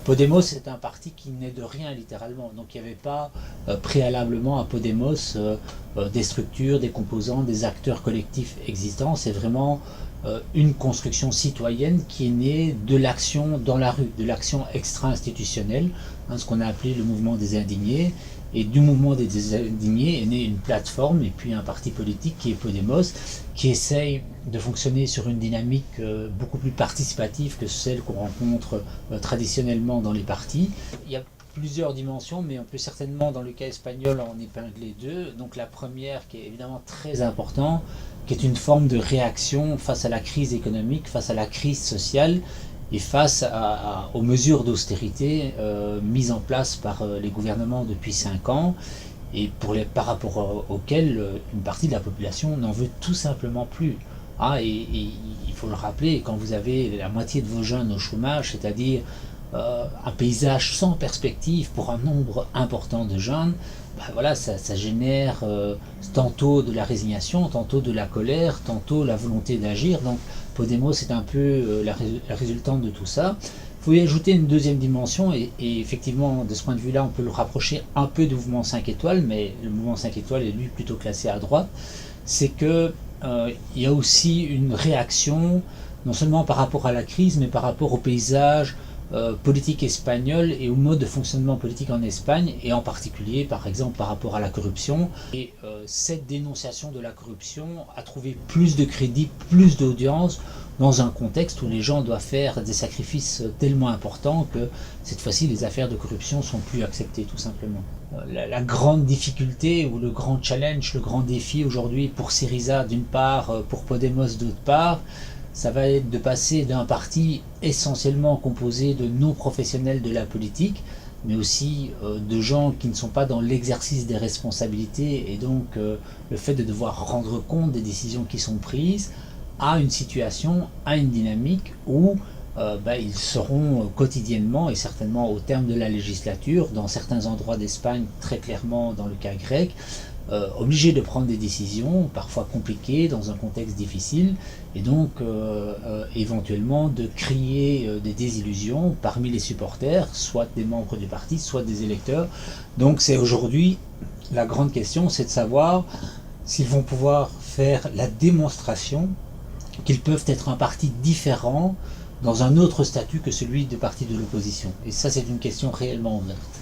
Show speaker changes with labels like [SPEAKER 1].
[SPEAKER 1] Podemos c'est un parti qui naît de rien littéralement, donc il n'y avait pas préalablement à Podemos des structures, des composants, des acteurs collectifs existants, c'est vraiment une construction citoyenne qui est née de l'action dans la rue, de l'action extra-institutionnelle, ce qu'on a appelé le mouvement des indignés. Et du mouvement des indignés est née une plateforme et puis un parti politique qui est Podemos, qui essaye de fonctionner sur une dynamique beaucoup plus participative que celle qu'on rencontre traditionnellement dans les partis. Il y a plusieurs dimensions, mais on peut certainement, dans le cas espagnol, en épingler deux. Donc la première, qui est évidemment très importante, qui est une forme de réaction face à la crise économique, face à la crise sociale, et face aux mesures d'austérité mises en place par les gouvernements depuis 5 ans et par rapport auxquelles une partie de la population n'en veut tout simplement plus. Et il faut le rappeler, quand vous avez la moitié de vos jeunes au chômage, c'est-à-dire un paysage sans perspective pour un nombre important de jeunes, voilà, ça génère tantôt de la résignation, tantôt de la colère, tantôt la volonté d'agir. Donc Podemos est un peu la résultante de tout ça. Il faut y ajouter une deuxième dimension, et effectivement, de ce point de vue-là, on peut le rapprocher un peu du mouvement 5 étoiles, mais le mouvement 5 étoiles est lui plutôt classé à droite. C'est que il y a aussi une réaction, non seulement par rapport à la crise, mais par rapport au paysage politique espagnole et au mode de fonctionnement politique en Espagne, et en particulier par exemple par rapport à la corruption. Et cette dénonciation de la corruption a trouvé plus de crédit, plus d'audience dans un contexte où les gens doivent faire des sacrifices tellement importants que cette fois-ci les affaires de corruption sont plus acceptées tout simplement. La grande difficulté ou le grand challenge, le grand défi aujourd'hui pour Syriza d'une part, pour Podemos d'autre part, ça va être de passer d'un parti essentiellement composé de non-professionnels de la politique, mais aussi de gens qui ne sont pas dans l'exercice des responsabilités, et donc le fait de devoir rendre compte des décisions qui sont prises, à une situation, à une dynamique où ils seront quotidiennement, et certainement au terme de la législature, dans certains endroits d'Espagne, très clairement dans le cas grec, obligés de prendre des décisions, parfois compliquées, dans un contexte difficile, et donc éventuellement de créer des désillusions parmi les supporters, soit des membres du parti, soit des électeurs. Donc c'est aujourd'hui la grande question, c'est de savoir s'ils vont pouvoir faire la démonstration qu'ils peuvent être un parti différent dans un autre statut que celui de parti de l'opposition. Et ça, c'est une question réellement ouverte.